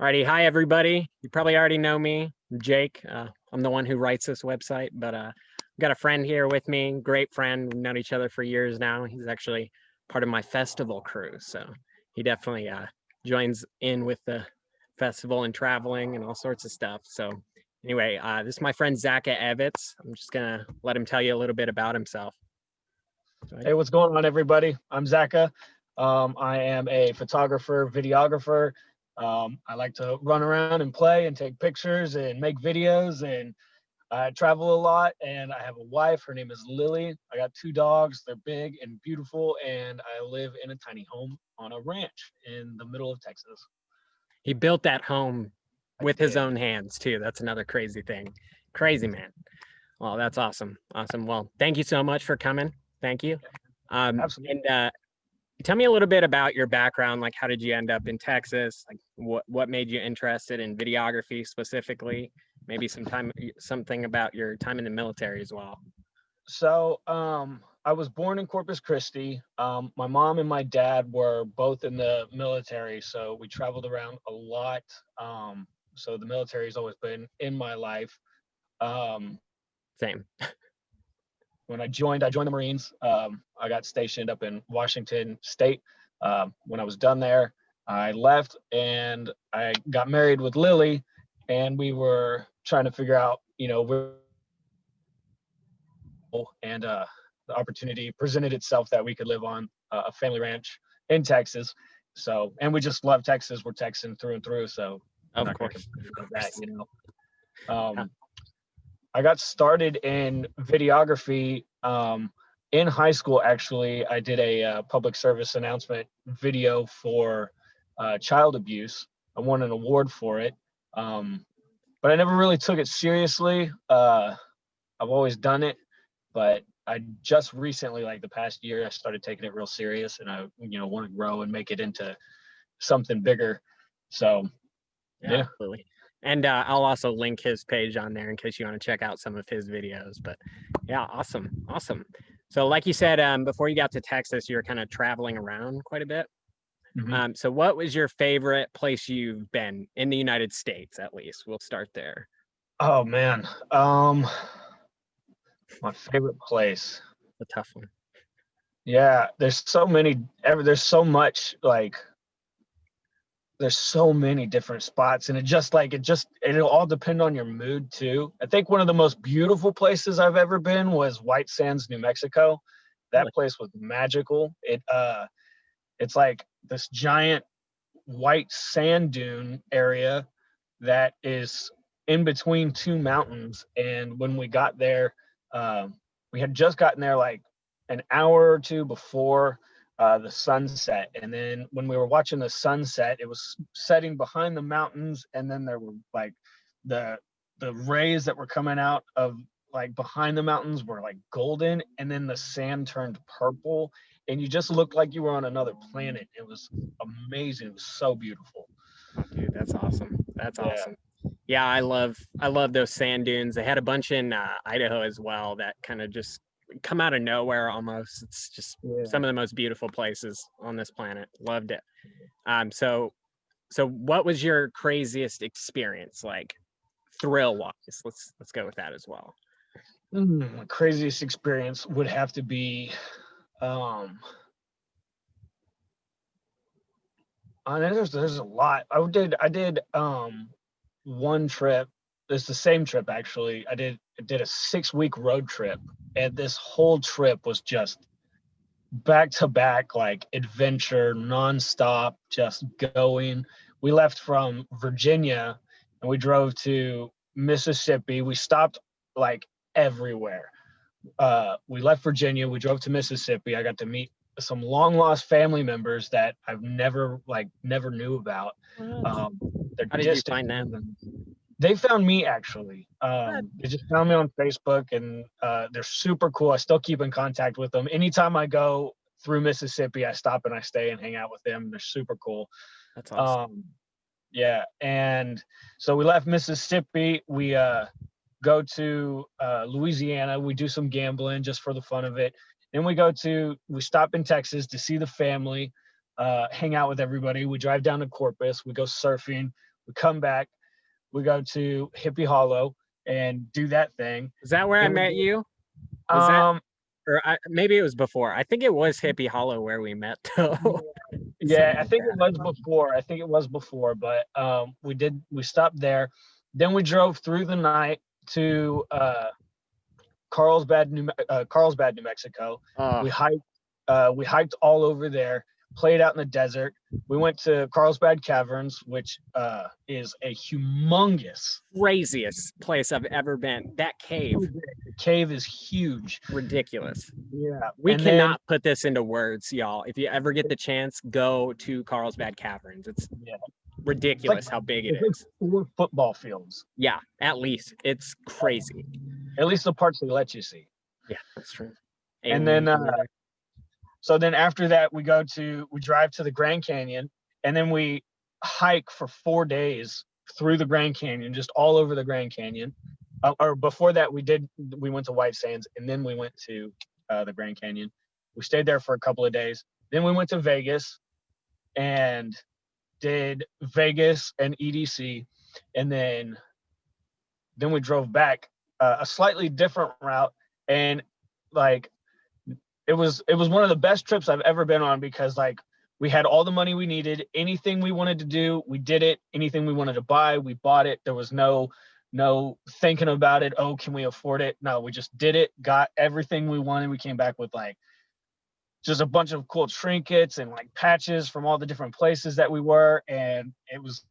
Alrighty, hi everybody. You probably already know me, I'm Jake. I'm the one who writes this website, but I've got a friend here with me, great friend. We've known each other for years now. He's actually part of my festival crew, so he definitely joins in with the festival and traveling and all sorts of stuff. So anyway, this is my friend Zacha Evitz. I'm just gonna let him tell you a little bit about himself. Hey, what's going on, everybody? I'm Zacha. I am a photographer, videographer. I like to run around and play and take pictures and make videos, and I travel a lot. And I have a wife. Her name is Lily. I got 2 dogs. They're big and beautiful, and I live in a tiny home on a ranch in the middle of Texas. He built that home I with his did. own hands too. That's another crazy thing. Crazy man. Well, that's awesome. Awesome. Well, thank you so much for coming. Thank you. Absolutely. And tell me a little bit about your background. Like, how did you end up in Texas? Like, what made you interested in videography specifically? Maybe something about your time in the military as well. So, I was born in Corpus Christi. My mom and my dad were both in the military, so we traveled around a lot. So the military has always been in my life. Um, Same. when I joined the Marines. I got stationed up in Washington State. When I was done there, I left and I got married with Lily, and we were trying to figure out, and the opportunity presented itself that we could live on a family ranch in Texas. So, and we just love Texas. We're Texan through and through. So I'm Of not going to course. complain Of about that, course. Yeah. Um, I got started in videography in high school. Actually, I did a public service announcement video for child abuse. I won an award for it, but I never really took it seriously. I've always done it, but I just recently, like the past year, I started taking it real serious, and I, want to grow and make it into something bigger. So, Yeah, yeah. absolutely. And I'll also link his page on there in case you want to check out some of his videos. But yeah, awesome. Awesome. So, like you said, before you got to Texas, you were kind of traveling around quite a bit. Mhm. So what was your favorite place you've been in the United States, at least? We'll start there. Oh man, my favorite place. A tough one. Yeah, there's so much, like there's so many different spots, and it'll all depend on your mood too. I think one of the most beautiful places I've ever been was White Sands, New Mexico. Really? That place was magical. It's like this giant white sand dune area that is in between two mountains. And when we got there, we had just gotten there like an hour or two before the sunset. And then when we were watching the sunset, it was setting behind the mountains, and then there were like the rays that were coming out of like behind the mountains were like golden, and then the sand turned purple, and you just looked like you were on another planet. It was amazing. It was so beautiful. Oh, dude, that's awesome. That's Yeah. awesome. Yeah, I love those sand dunes. They had a bunch in Idaho as well that kind of just come out of nowhere almost. It's just Yeah. some of the most beautiful places on this planet. Loved it. So what was your craziest experience, like thrill wise? Let's go with that as well. My craziest experience would have to be um there's a lot. I did one trip. It's the same trip actually. I did a 6 week road trip, and this whole trip was just back to back, like adventure nonstop, just going. We left from Virginia and we drove to Mississippi. We stopped like everywhere. We left Virginia, we drove to Mississippi. I got to meet some long lost family members that I've never knew about. What? Um, they're How did you distant find them? cousins. They found me actually. What? They just found me on Facebook, and they're super cool. I still keep in contact with them. Anytime I go through Mississippi, I stop and I stay and hang out with them. They're super cool. That's awesome. Um, yeah, and so we left Mississippi. We go to Louisiana. We do some gambling just for the fun of it. Then we stop in Texas to see the family, hang out with everybody. We drive down to Corpus. We go surfing. We come back, we go to Hippie Hollow and do that thing. Is that where I Then we met do- you? Was that, Um, or maybe it was before? I think it was Hippie Hollow where we met, though. yeah, Something I like think it that. was before. I think it was before, but we stopped there. Then we drove through the night to Carlsbad, New Mexico. Oh, We hiked all over there, played out in the desert. We went to Carlsbad Caverns, which is a humongous. craziest place I've ever been. That cave, The cave is huge. ridiculous. Yeah, We and then cannot put this into words, y'all. If you ever get the chance, go to Carlsbad Caverns. It's yeah, ridiculous how big it it's like is. 4 football fields. Yeah, at least it's crazy. At least the parts they let you see. Yeah, that's true. And then Aliens in there. so then after that we drive to the Grand Canyon, and then we hike for 4 days through the Grand Canyon, just all over the Grand Canyon. Or before that we went to White Sands, and then we went to the Grand Canyon. We stayed there for a couple of days. Then we went to Vegas and did Vegas and EDC, and then we drove back a slightly different route. And like it was one of the best trips I've ever been on, because like we had all the money we needed. Anything we wanted to do, we did it. Anything we wanted to buy, we bought it. There was no thinking about it. Oh, can we afford it? No, we just did it, got everything we wanted. We came back with like just a bunch of cool trinkets and like patches from all the different places that we were, and it was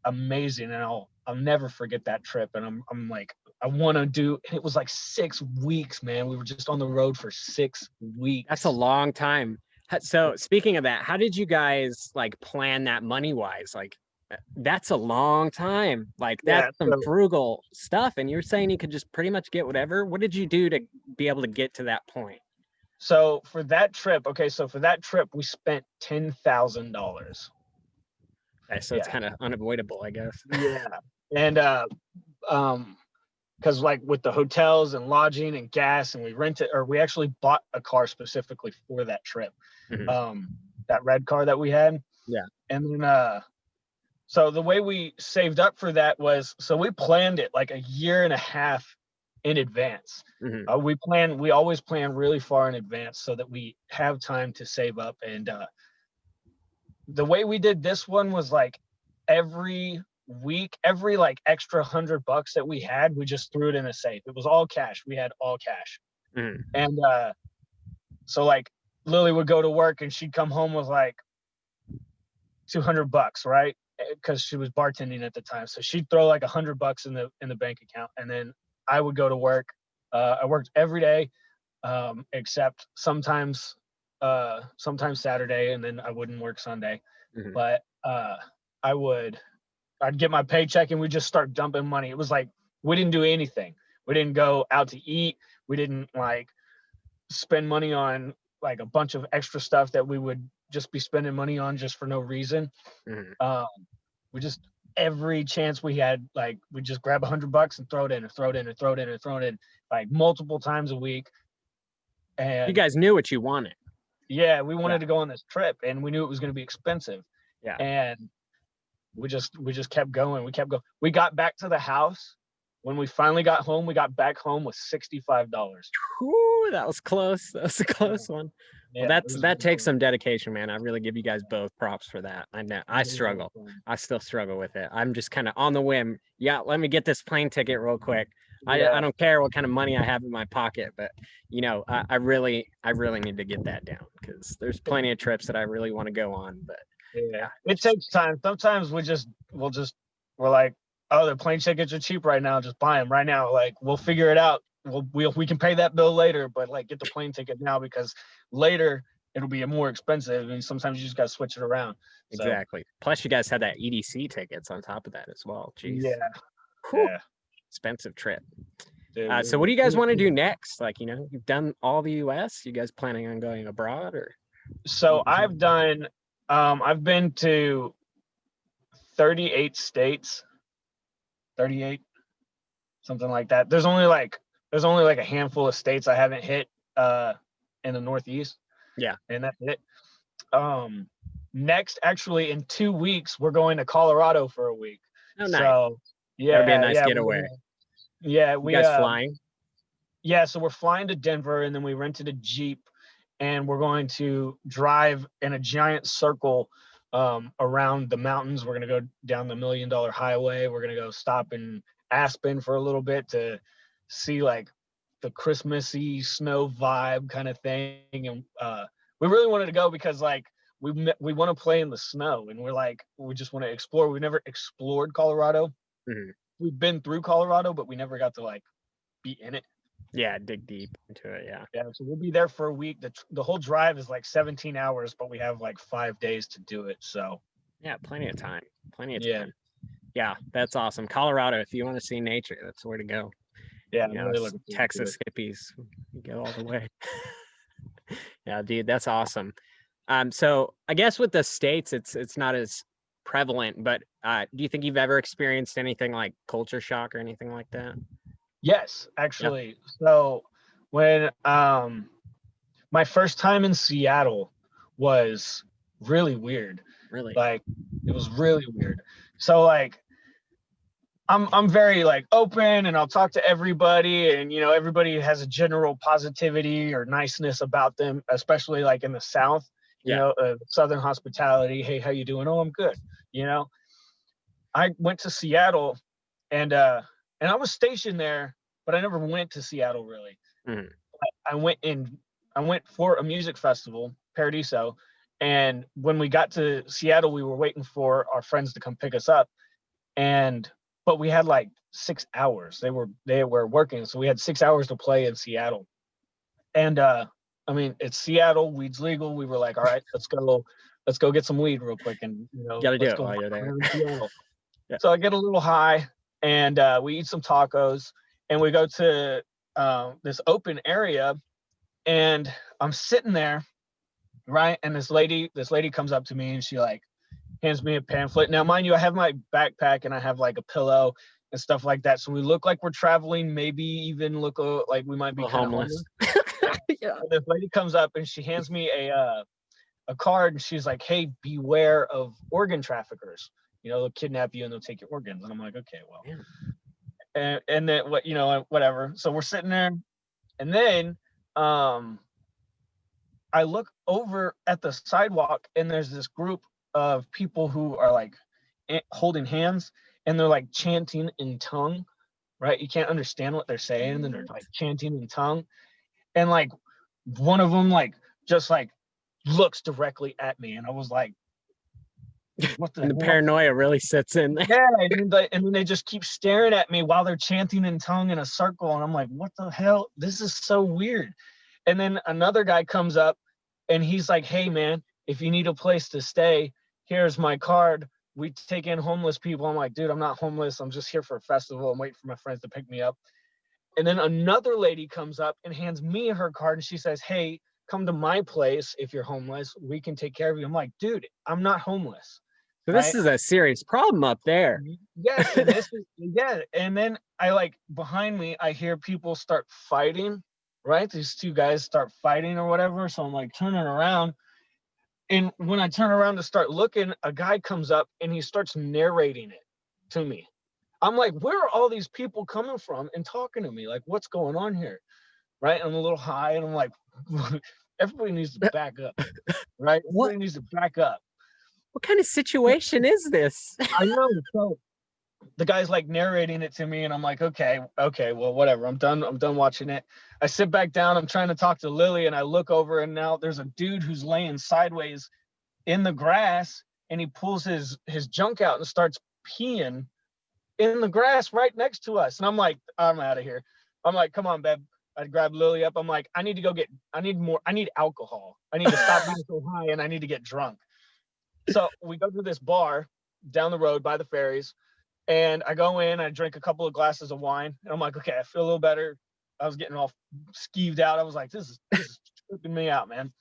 amazing. And I'll never forget that trip. And I'm like, I want to do. It was like 6 weeks, man. We were just on the road for 6 weeks. That's a long time. So speaking of that, how did you guys like plan that money wise? Like that's a long time. Like that's some frugal stuff. And you're saying you could just pretty much get whatever. What did you do to be able to get to that point? So for that trip, we spent $10,000. Okay, so it's kind of unavoidable, I guess. Yeah, and because like with the hotels and lodging and gas, and we actually bought a car specifically for that trip. Mhm. That red car that we had. Yeah. And then so the way we saved up for that was, so we planned it like a year and a half in advance. Mhm. We always plan really far in advance so that we have time to save up. And the way we did this one was like every week, every like extra $100 that we had, we just threw it in a safe. It was all cash. We had all cash. Mhm. And so like Lily would go to work and she'd come home with like $200, right? Because she was bartending at the time. So she'd throw like $100 in the bank account, and then I would go to work. I worked every day, except sometimes Saturday, and then I wouldn't work Sunday. Mhm. But I'd get my paycheck and we'd just start dumping money. It was like we didn't do anything. We didn't go out to eat. We didn't like spend money on like a bunch of extra stuff that we would just be spending money on just for no reason. Mhm. We just, every chance we had, like we just grab $100 and throw it in, or throw it in, or throw it in, or throw it in, like multiple times a week. You And guys knew what you wanted. yeah, we wanted Yeah. to go on this trip, and we knew it was going to be expensive. Yeah. And we just kept going. We kept going. We got back to the house. When we finally got home, we got back home with $65. Whew, that was close. That was a close one. Well, Yeah, that takes some dedication, man. I really give you guys both props for that. I know I struggle. I still struggle with it. I'm just kind of on the whim. Yeah, let me get this plane ticket real quick. I don't care what kind of money I have in my pocket, but you know, I really need to get that down, because there's plenty of trips that I really want to go on. But yeah, it takes time. Sometimes we're like, oh, the plane tickets are cheap right now. Just buy them right now. Like we'll figure it out. We can pay that bill later, but like get the plane ticket now, because later it'll be more expensive, and sometimes you just got to switch it around. So, exactly. Plus, you guys had that EDC tickets on top of that as well. Jeez. yeah, Whew, yeah. expensive trip. Dude, So what do you guys want to do next? Like, you know, you've done all the US. You guys planning on going abroad, or? So I've been to 38 states, 38, something like that. There's only like a handful of states I haven't hit in the Northeast. Yeah. And that's it. Next, actually in 2 weeks, we're going to Colorado for a week. Oh, nice. So That'll be a yeah, nice yeah, getaway. yeah, You we guys flying? yeah, so we're flying to Denver, and then we rented a Jeep, and we're going to drive in a giant circle around the mountains. We're going to go down the $1 Million Highway. We're going to go stop in Aspen for a little bit to see like the Christmassy snow vibe kind of thing. And we really wanted to go because like we want to play in the snow, and we just want to explore. We've never explored Colorado. Mhm. We've been through Colorado, but we never got to like be in it. Yeah, dig deep into it. Yeah. Yeah, so we'll be there for a week. The whole drive is like 17 hours, but we have like 5 days to do it. So Yeah, plenty of time. Plenty of yeah, time. Yeah, that's awesome. Colorado, if you want to see nature, that's where to go. yeah, You I'm know, really it's looking forward to it. Texas hippies. You go all the way. Yeah, dude, that's awesome. So I guess with the states, it's not as prevalent, but do you think you've ever experienced anything like culture shock or anything like that? Yes, Yeah, actually. So when my first time in Seattle was really weird. really. Like it was really weird. So like I'm very like open, and I'll talk to everybody, and everybody has a general positivity or niceness about them, especially like in the South, Yeah. Southern hospitality. Hey, how you doing? Oh, I'm good. You know, I went to Seattle, and I was stationed there, but I never went to Seattle really. Mhm. I went in I went for a music festival, Paradiso, and when we got to Seattle, we were waiting for our friends to come pick us up, and but we had like 6 hours. They were working, so we had 6 hours to play in Seattle. And I mean, it's Seattle, weed's legal. We were like, all right, let's go get some weed real quick, and Got to do let's it go while you're there. around Seattle. Yeah. So I get a little high, and we eat some tacos, and we go to this open area, and I'm sitting there, right, and this lady comes up to me, and she like hands me a pamphlet. Now, mind you, I have my backpack, and I have like a pillow and stuff like that, so we look like we're traveling, maybe even look like we might be Well, kind of homeless. homeless. Yeah. And this lady comes up, and she hands me a card, and she's like, hey, beware of organ traffickers. They'll kidnap you and they'll take your organs. And I'm like, okay, well. Yeah. And then whatever. So we're sitting there, and then I look over at the sidewalk, and there's this group of people who are like holding hands, and they're like chanting in tongue, right? You can't understand what they're saying, and they're like chanting in tongue. And like one of them like just like looks directly at me, and I was like, what the And the hell? paranoia really sits in there. Yeah, and then they just keep staring at me while they're chanting in tongue in a circle, and I'm like, what the hell? This is so weird. And then another guy comes up, and he's like, hey man, if you need a place to stay, here's my card. We take in homeless people. I'm like, dude, I'm not homeless. I'm just here for a festival. I'm waiting for my friends to pick me up. And then another lady comes up and hands me her card, and she says, hey, come to my place if you're homeless. We can take care of you. I'm like, dude, I'm not homeless. So this Right. is a serious problem up there. Yes, and this is yeah, and then I like behind me, I hear people start fighting, right? These two guys start fighting or whatever. So I'm like turning around, and when I turn around to start looking, a guy comes up and he starts narrating it to me. I'm like, where are all these people coming from and talking to me? Like, what's going on here? Right? And I'm a little high, and I'm like, everybody needs to back up, right? What Everybody needs to back up. what kind of situation is this? I know. So the guy's like narrating it to me, and I'm like, okay, well, whatever. I'm done watching it. I sit back down. I'm trying to talk to Lily, and I look over, and now there's a dude who's laying sideways in the grass, and he pulls his junk out and starts peeing in the grass right next to us. And I'm like, I'm out of here. I'm like, come on, babe. I grab Lily up. I'm like, I need alcohol. I need to stop being so high, and I need to get drunk. So we go to this bar down the road by the ferries, and I go in, I drink a couple of glasses of wine, and I'm like, okay, I feel a little better. I was getting all skeeved out. I was like, this is tripping me out, man.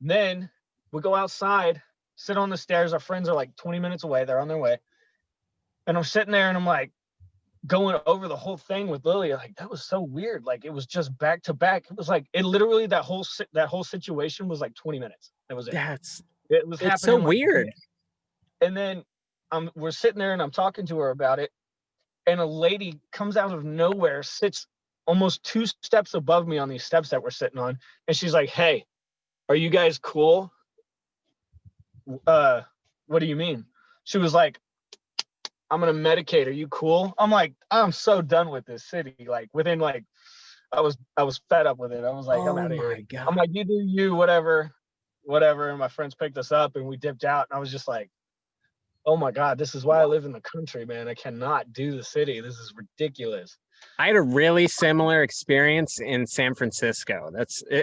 And then we go outside, sit on the stairs. Our friends are like 20 minutes away. They're on their way. And I'm sitting there, and I'm like going over the whole thing with Lily. Like, that was so weird. Like, it was just back to back. It was like, it literally, that whole situation was like 20 minutes. That was it. That's It was it's so happening like weird. this. And then we're sitting there and I'm talking to her about it, and a lady comes out of nowhere, sits almost 2 steps above me on these steps that we're sitting on, and she's like, "Hey, are you guys cool?" What do you mean? She was like, "I'm gonna medicate. Are you cool?" I'm like, I'm so done with this city. Like within like, I was fed up with it. I was like, I'm Oh out of here. my God. I'm like, you do you, whatever, whatever. And my friends picked us up and we dipped out. And I was just like, oh my God, this is why I live in the country, man. I cannot do the city. This is ridiculous. I had a really similar experience in San Francisco.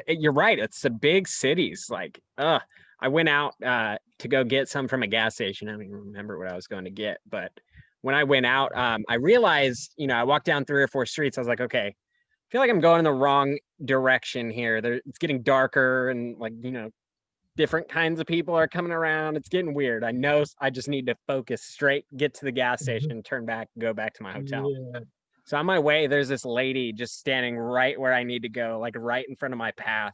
You're right. It's the big cities. Like, I went out to go get some from a gas station. I don't even remember what I was going to get, but when I went out, I realized, I walked down 3 or 4 streets. I was like, okay, I feel like I'm going in the wrong direction here. It's getting darker and like, different kinds of people are coming around. It's getting weird. I know I just need to focus straight, get to the gas station, turn back, go back to my hotel. Yeah. So on my way, there's this lady just standing right where I need to go, like right in front of my path.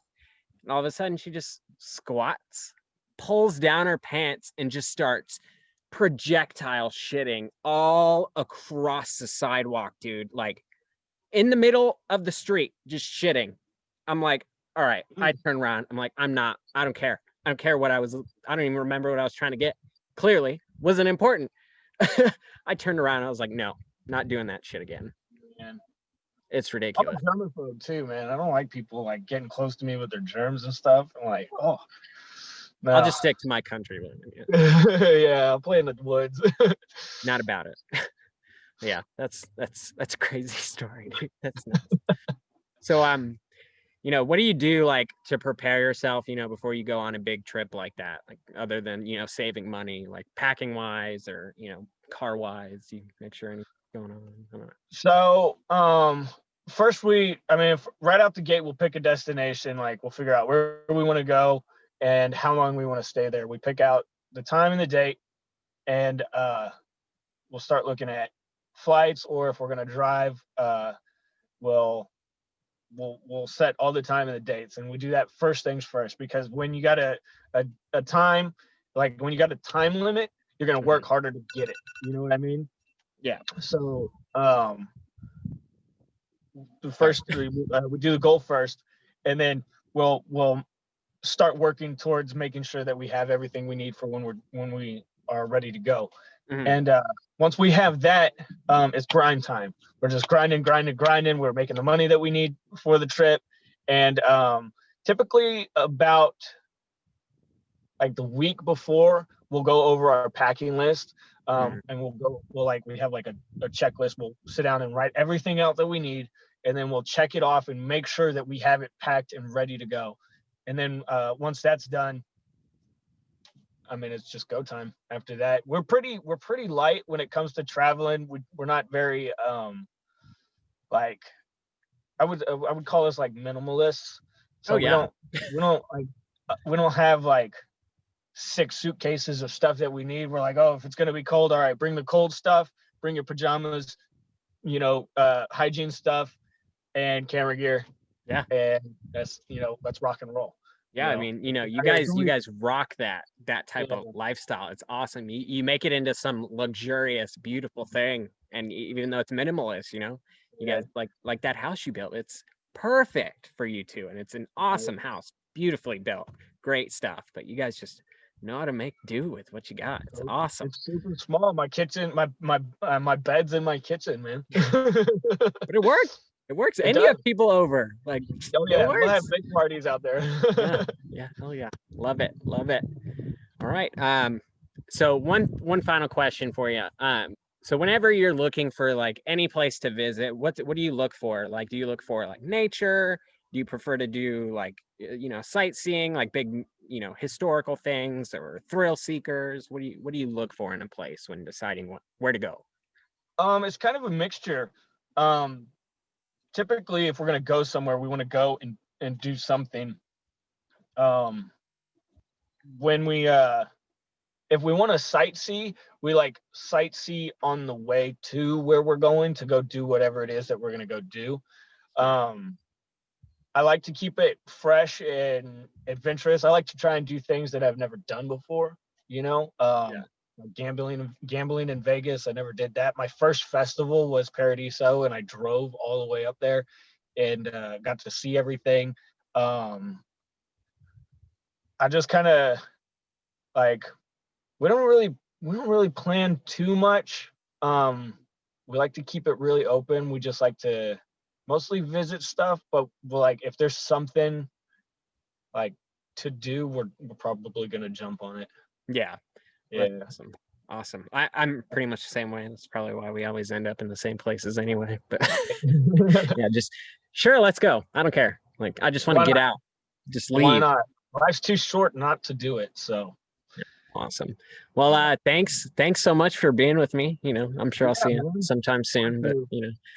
And all of a sudden, she just squats, pulls down her pants, and just starts projectile shitting all across the sidewalk, dude. Like in the middle of the street, just shitting. I'm like, all right. I turn around. I'm like, I don't care. I don't care I don't even remember what I was trying to get. Clearly wasn't important. I turned around and I was like, no, not doing that shit again. Man. It's I'm ridiculous. a germaphobe too, man. I don't like people like getting close to me with their germs and stuff. I'm like, oh, no. I'll just stick to my country. Yeah, I'll play in the woods. Not about it. Yeah, that's a crazy story, dude. That's nuts. So what do you do like to prepare yourself, before you go on a big trip like that? Like other than, saving money, like packing wise or, car wise, you make sure anything's going on. I don't know. So, first right out the gate, we'll pick a destination. Like we'll figure out where we want to go and how long we want to stay there. We pick out the time and the date, and we'll start looking at flights, or if we're gonna drive, we'll set all the time and the dates, and we do that first things first, because when you got a time, like when you got a time limit, you're gonna work harder to get it. You know what I mean? Yeah. So the first we do the goal first, and then we'll start working towards making sure that we have everything we need for when we are ready to go. And once we have that, it's grind time. We're just grinding. We're making the money that we need for the trip. And typically about like the week before, we'll go over our packing list. And we have like a checklist. We'll sit down and write everything out that we need. And then we'll check it off and make sure that we have it packed and ready to go. And then once that's done, it's just go time. After that, we're pretty light when it comes to traveling. We're not very like I would call us like minimalists. So we don't have like 6 suitcases of stuff that we need. We're like, oh, if it's gonna be cold, all right, bring the cold stuff, bring your pajamas, hygiene stuff, and camera gear. Yeah. And that's let's rock and roll. Yeah, you guys rock that type of lifestyle. It's awesome. You make it into some luxurious, beautiful thing, and even though it's minimalist, you guys like that house you built. It's perfect for you two, and it's an awesome house, beautifully built, great stuff. But you guys just know how to make do with what you got. It's awesome. It's super small. My kitchen, my bed's in my kitchen, man. But it works. It works. And does. You have people over. Like, oh yeah, we'll have big parties out there. Yeah. Hell yeah. Love it. All right. So one final question for you. So whenever you're looking for like any place to visit, what do you look for? Like, do you look for like nature? Do you prefer to do like sightseeing, like big historical things, or thrill seekers? What do you look for in a place when deciding where to go? It's kind of a mixture. Typically, if we're gonna go somewhere, we want to go and do something. When we if we want to sightsee, we like sightsee on the way to where we're going to go do whatever it is that we're gonna go do. I like to keep it fresh and adventurous. I like to try and do things that I've never done before. gambling in Vegas. I never did that. My first festival was Paradiso, and I drove all the way up there and got to see everything. I just kind of like we don't really plan too much. We like to keep it really open. We just like to mostly visit stuff, but like if there's something like to do, we're probably gonna jump on it. Yeah. Yeah. Awesome. I'm pretty much the same way. That's probably why we always end up in the same places anyway. But yeah, just sure, let's go. I don't care. Like I just want to get out. Just leave. Why not? Life's too short not to do it. So awesome. Well, thanks so much for being with me. I'm sure I'll see you sometime soon. But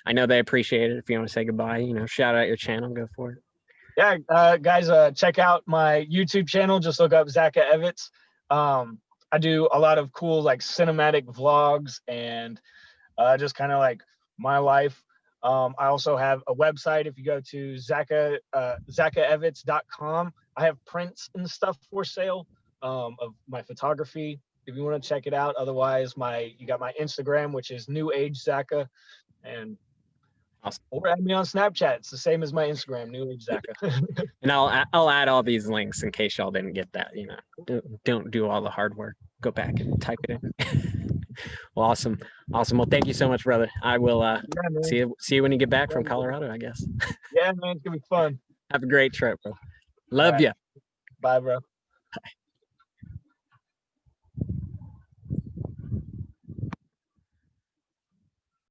I know they appreciate it. If you want to say goodbye, shout out your channel, go for it. Yeah, guys, check out my YouTube channel. Just look up Zacha Evitz. I do a lot of cool like cinematic vlogs and just kind of like my life. I also have a website. If you go to zachaevitz.com, I have prints and stuff for sale of my photography. If you want to check it out. Otherwise, you got my Instagram, which is New Age Zacha, and awesome. Or add me on Snapchat. It's the same as my Instagram, New Age Zacha. And I'll add all these links in case y'all didn't get that. Don't do all the hard work. Go back and type it in. Well, awesome. Well, thank you so much, brother. I will see you when you get back from Colorado, I guess. Yeah, man, it's gonna be fun. Have a great trip, bro. Love you. Bye, bro.